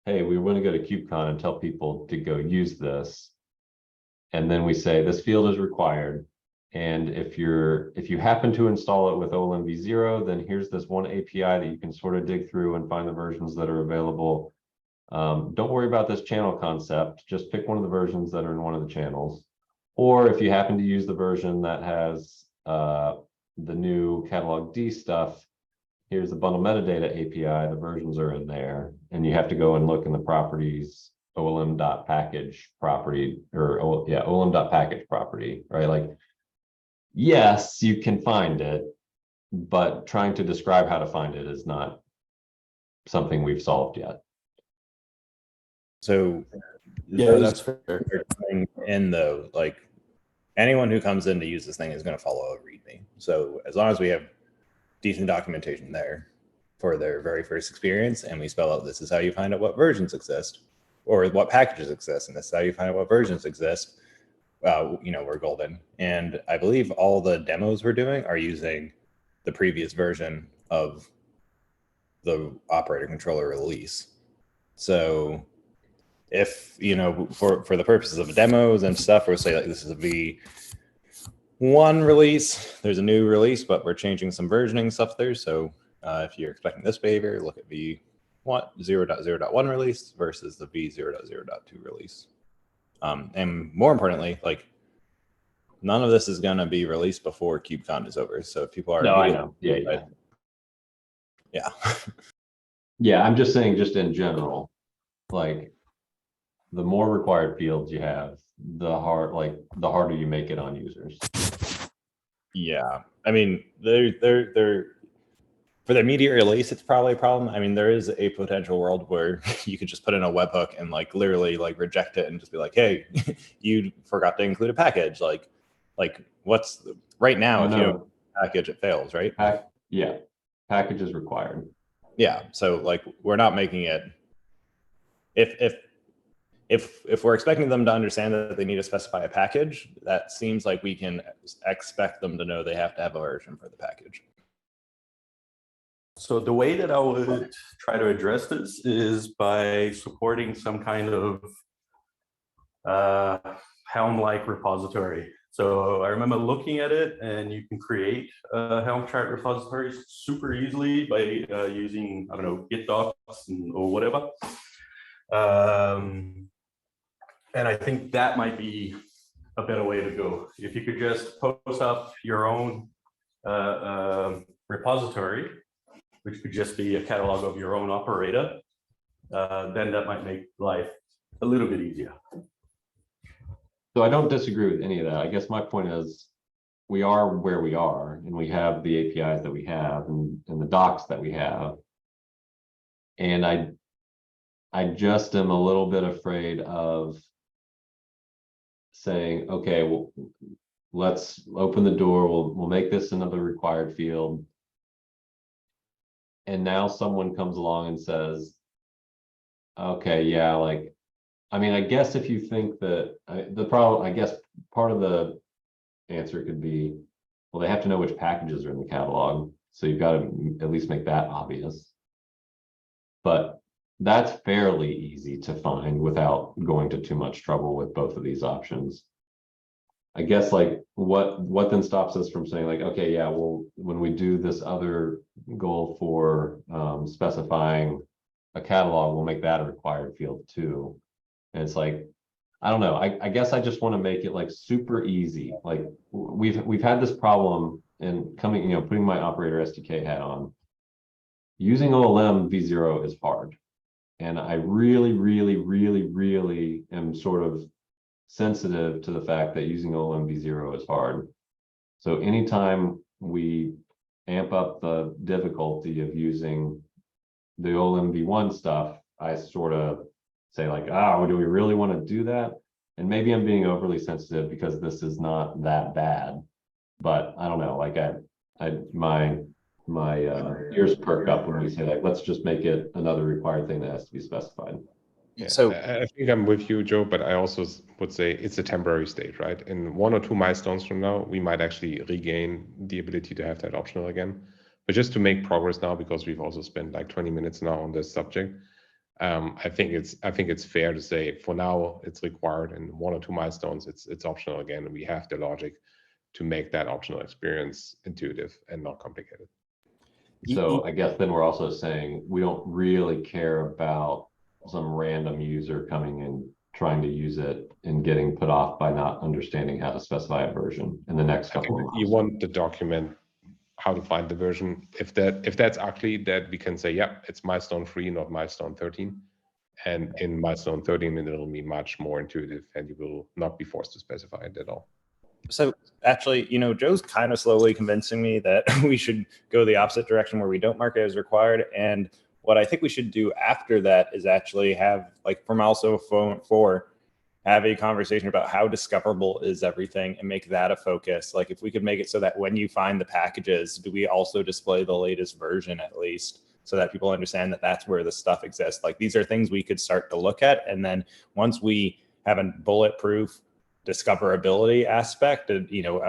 hey, we want to go to KubeCon and tell people to go use this, and then we say this field is required, and if you happen to install it with OLM v0, then here's this one API that you can sort of dig through and find the versions that are available. Don't worry about this channel concept, just pick one of the versions that are in one of the channels. Or if you happen to use the version that has the new catalog D stuff, here's the bundle metadata API, the versions are in there, and you have to go and look in the properties, OLM.package property, or OLM.package property, right? Like, yes, you can find it, but trying to describe how to find it is not something we've solved yet.
So
yeah, that's fair.
In though, like anyone who comes in to use this thing is going to follow a README. So as long as we have decent documentation there for their very first experience, and we spell out this is how you find out what versions exist, or what packages exist, and this is how you find out what versions exist, we're golden. And I believe all the demos we're doing are using the previous version of the operator controller release. So if, for the purposes of demos and stuff, we'll say like this is a V1 release, there's a new release, but we're changing some versioning stuff there. So if you're expecting this behavior, look at V1 0.0.1 release versus the V0.0.2 release. And more importantly, like none of this is going to be released before KubeCon is over. So if people are,
no, I know. Yeah. Yeah, I'm just saying, just in general, like the more required fields you have, the harder you make it on users.
Yeah, I mean, they're for the immediate release, it's probably a problem. I mean, there is a potential world where you could just put in a webhook and like literally like reject it and just be like, hey, you forgot to include a package. Like what's right now, if you don't package, it fails, right?
Yeah, package is required.
Yeah, so like we're not making it, if we're expecting them to understand that they need to specify a package, that seems like we can expect them to know they have to have a version for the package.
So the way that I would try to address this is by supporting some kind of Helm-like repository. So I remember looking at it, and you can create a Helm chart repository super easily by using, I don't know, Git docs or whatever. And I think that might be a better way to go. If you could just post up your own repository, which could just be a catalog of your own operator, then that might make life a little bit easier.
So I don't disagree with any of that. I guess my point is we are where we are, and we have the APIs that we have and the docs that we have. And I just am a little bit afraid of saying, okay, well, let's open the door. We'll make this another required field. And now someone comes along and says, okay, yeah, like, I mean, I guess if you think that the problem, I guess part of the answer could be, well, they have to know which packages are in the catalog. So you've got to at least make that obvious. But that's fairly easy to find without going to too much trouble with both of these options. I guess like what then stops us from saying like, okay, yeah, well, when we do this other goal for specifying a catalog, we'll make that a required field too. And it's like, I don't know. I guess I just want to make it like super easy. Like we've had this problem in coming, putting my operator SDK hat on. Using OLM v0 is hard. And I really, really, really, really am sort of sensitive to the fact that using OLM v0 is hard. So anytime we amp up the difficulty of using the OLM v1 stuff, I sort of say like, do we really want to do that? And maybe I'm being overly sensitive because this is not that bad, but I don't know, like my ears perk up when we say like, let's just make it another required thing that has to be specified.
Yeah,
So
I think I'm with you, Joe, but I also would say it's a temporary state, right? In 1 or 2 milestones from now, we might actually regain the ability to have that optional again. But just to make progress now, because we've also spent like 20 minutes now on this subject, I think it's fair to say for now it's required, and 1 or 2 milestones it's optional again, and we have the logic to make that optional experience intuitive and not complicated.
So I guess then we're also saying we don't really care about some random user coming in trying to use it and getting put off by not understanding how to specify a version in the next couple of months.
You want the document how to find the version. If that's ugly, that we can say, yeah, it's milestone 3, not milestone 13. And in milestone 13, it'll be much more intuitive, and you will not be forced to specify it at all.
So actually, Joe's kind of slowly convincing me that we should go the opposite direction where we don't mark it as required. And what I think we should do after that is actually have, like, for milestone 4, have a conversation about how discoverable is everything and make that a focus. Like if we could make it so that when you find the packages, do we also display the latest version at least, so that people understand that that's where the stuff exists. Like these are things we could start to look at. And then once we have a bulletproof discoverability aspect, out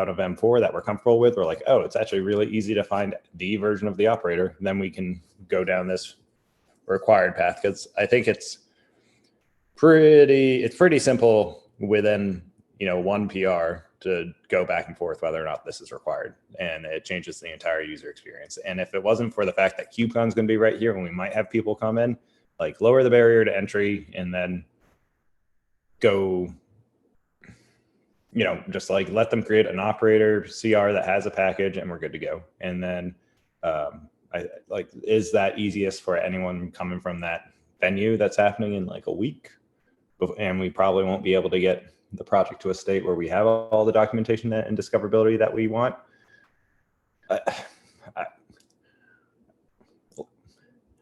of M4 that we're comfortable with, we're like, oh, it's actually really easy to find the version of the operator. Then we can go down this required path, because I think it's pretty simple within, 1 PR to go back and forth whether or not this is required, and it changes the entire user experience. And if it wasn't for the fact that KubeCon's going to be right here and we might have people come in, like lower the barrier to entry and then go, just like let them create an operator CR that has a package and we're good to go. And then is that easiest for anyone coming from that venue that's happening in like a week? And we probably won't be able to get the project to a state where we have all the documentation and discoverability that we want.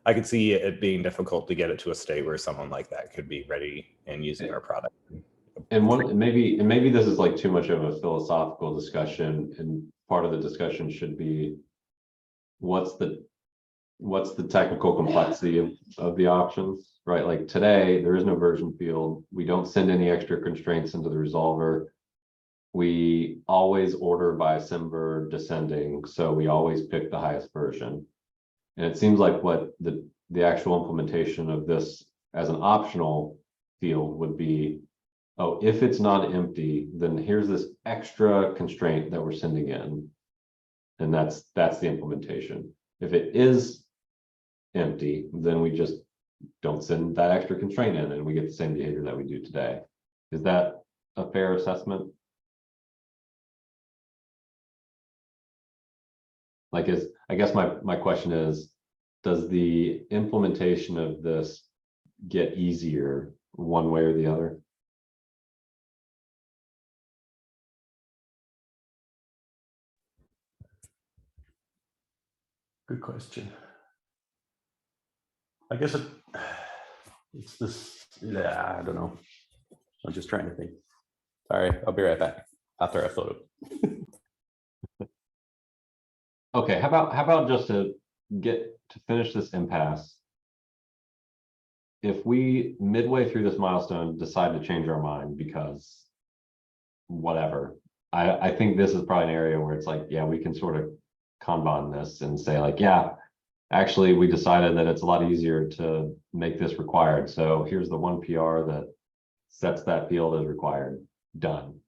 I could see it being difficult to get it to a state where someone like that could be ready and using our product.
And maybe this is like too much of a philosophical discussion, and part of the discussion should be what's the technical complexity of the options, right? Like today, there is no version field. We don't send any extra constraints into the resolver. We always order by Symver descending, so we always pick the highest version. And it seems like what the actual implementation of this as an optional field would be, oh, if it's not empty, then here's this extra constraint that we're sending in. And that's the implementation. If it is empty, then we just don't send that extra constraint in and we get the same behavior that we do today. Is that a fair assessment? Like, I guess my question is, does the implementation of this get easier one way or the other?
Good question. I guess it's this, yeah, I don't know. I'm just trying to think. Sorry, I'll be right back after I photo.
Okay, how about just to finish this impasse, if we midway through this milestone decide to change our mind because whatever, I think this is probably an area where it's like, yeah, we can sort of Kanban this and say like, yeah, actually we decided that it's a lot easier to make this required. So here's the one PR that sets that field as required, done.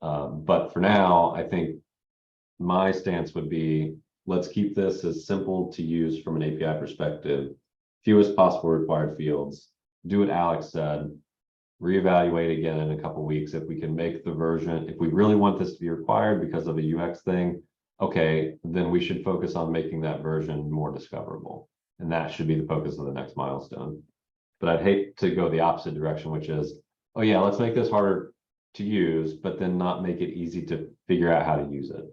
But for now, I think my stance would be, let's keep this as simple to use from an API perspective, fewest possible required fields, do what Alex said, reevaluate again in a couple weeks if we can make the version, if we really want this to be required because of a UX thing, okay, then we should focus on making that version more discoverable. And that should be the focus of the next milestone. But I'd hate to go the opposite direction, which is, oh yeah, let's make this harder to use, but then not make it easy to figure out how to use it.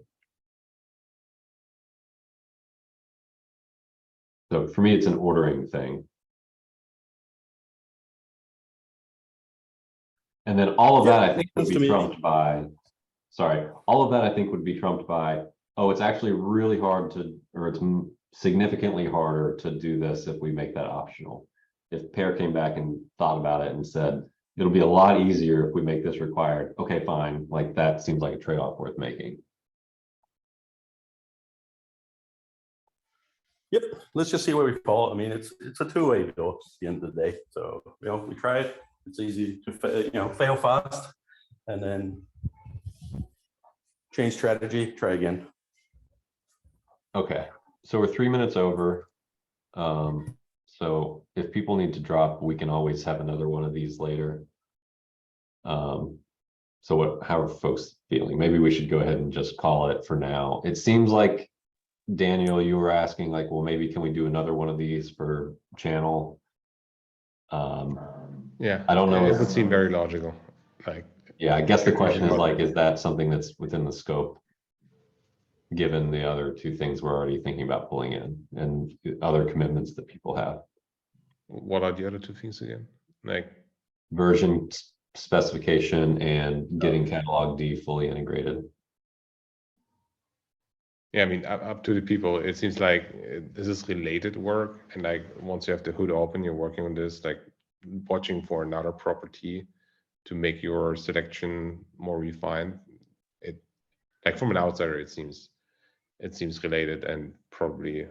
So for me, it's an ordering thing. And then all of that, I think, would be trumped by, sorry, all of that I think would be trumped by, oh, it's actually really hard to, or it's significantly harder to do this if we make that optional. If Pear came back and thought about it and said, it'll be a lot easier if we make this required. Okay, fine. Like that seems like a trade-off worth making.
Yep, let's just see where we fall. I mean, it's a two-way deal at the end of the day. So, you know, we try it. It's easy to fail fast, and then change strategy, try again.
Okay, so we're 3 minutes over. So if people need to drop, we can always have another one of these later. So how are folks feeling? Maybe we should go ahead and just call it for now. It seems like, Daniel, you were asking like, well, maybe can we do another one of these for channel?
Yeah,
I don't know.
It would seem very logical. Like,
yeah, I guess the question is like, is that something that's within the scope? Given the other two things we're already thinking about pulling in and other commitments that people have.
What are the other two things again? Like
version specification and getting catalog D fully integrated.
Yeah, I mean, up to the people, it seems like this is related work. And like, once you have the hood open, you're working on this, like watching for another property to make your selection more refined. It, like from an outsider, it seems related and probably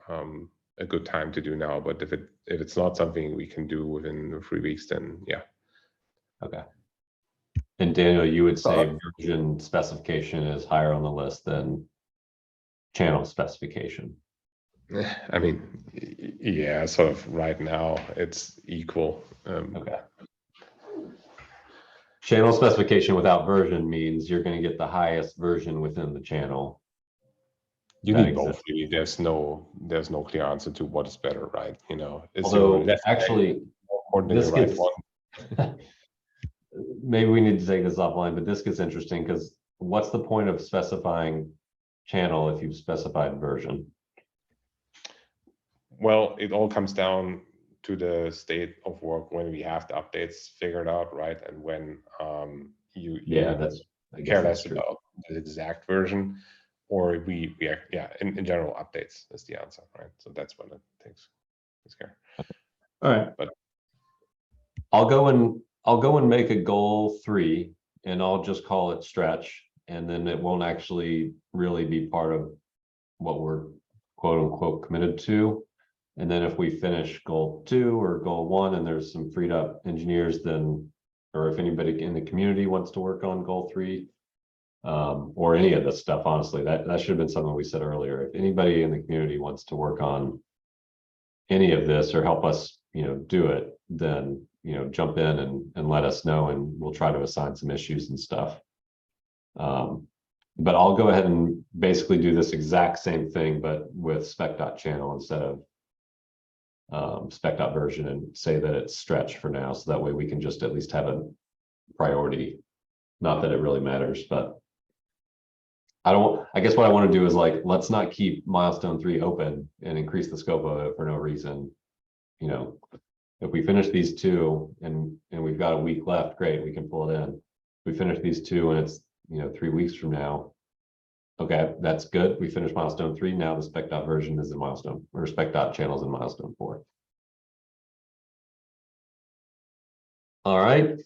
a good time to do now. But if it's not something we can do within 3 weeks, then yeah.
Okay. And Daniel, you would say version specification is higher on the list than channel specification?
I mean, yeah, sort of right now it's equal.
Okay. Channel specification without version means you're going to get the highest version within the channel.
You need both. Really. There's no clear answer to what is better, right? You know, it's
although actually this gets, maybe we need to take this offline, but this gets interesting because what's the point of specifying channel if you've specified version?
Well, it all comes down to the state of work when we have the updates figured out, right? And when you
Yeah, that's, I guess
care
that's
less
true.
about the exact version, or we are, yeah, in general, updates is the answer, right? So that's when it takes care.
All right.
But
I'll go and make a goal 3, and I'll just call it stretch, and then it won't actually really be part of what we're quote unquote committed to. And then if we finish goal 2 or goal 1 and there's some freed up engineers, then, or if anybody in the community wants to work on goal 3, or any of this stuff, honestly, that should have been something we said earlier. If anybody in the community wants to work on any of this or help us, do it, then, jump in and let us know, and we'll try to assign some issues and stuff. But I'll go ahead and basically do this exact same thing, but with spec.channel instead of spec.version, and say that it's stretch for now. So that way we can just at least have a priority. Not that it really matters, but I guess what I want to do is like, let's not keep milestone 3 open and increase the scope of it for no reason. If we finish these 2 and we've got a week left, great, we can pull it in. If we finish these 2 and it's 3 weeks from now, okay, that's good. We finished milestone 3. Now the spec.version is in milestone, or spec.channel is in milestone 4. All right.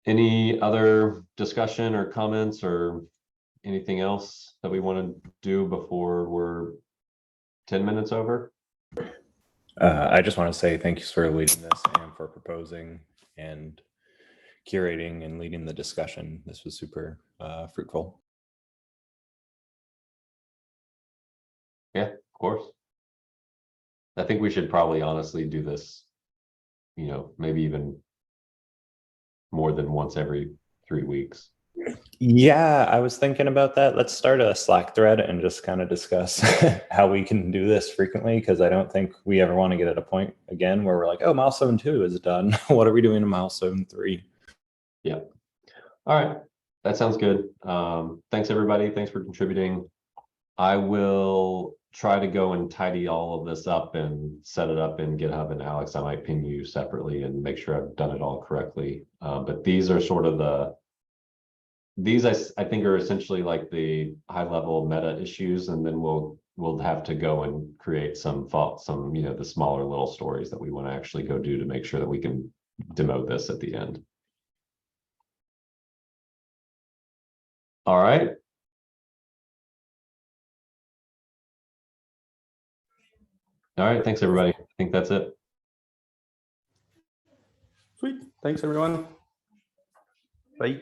Any other discussion or comments or anything else that we want to do before we're 10 minutes over?
I just want to say thank you for leading this and for proposing and curating and leading the discussion. This was super fruitful.
Yeah, of course. I think we should probably honestly do this, maybe even more than once every 3 weeks.
Yeah, I was thinking about that. Let's start a Slack thread and just kind of discuss how we can do this frequently, because I don't think we ever want to get at a point again where we're like, oh, milestone 2 is done. What are we doing in milestone 3?
Yeah. All right. That sounds good. Thanks, everybody. Thanks for contributing. I will try to go and tidy all of this up and set it up in GitHub, and Alex, I might ping you separately and make sure I've done it all correctly. But these are sort of these I think are essentially like the high level meta issues, and then we'll have to go and create some the smaller little stories that we want to actually go do to make sure that we can demote this at the end. All right. All right, thanks everybody. I think that's it.
Sweet. Thanks, everyone. Bye.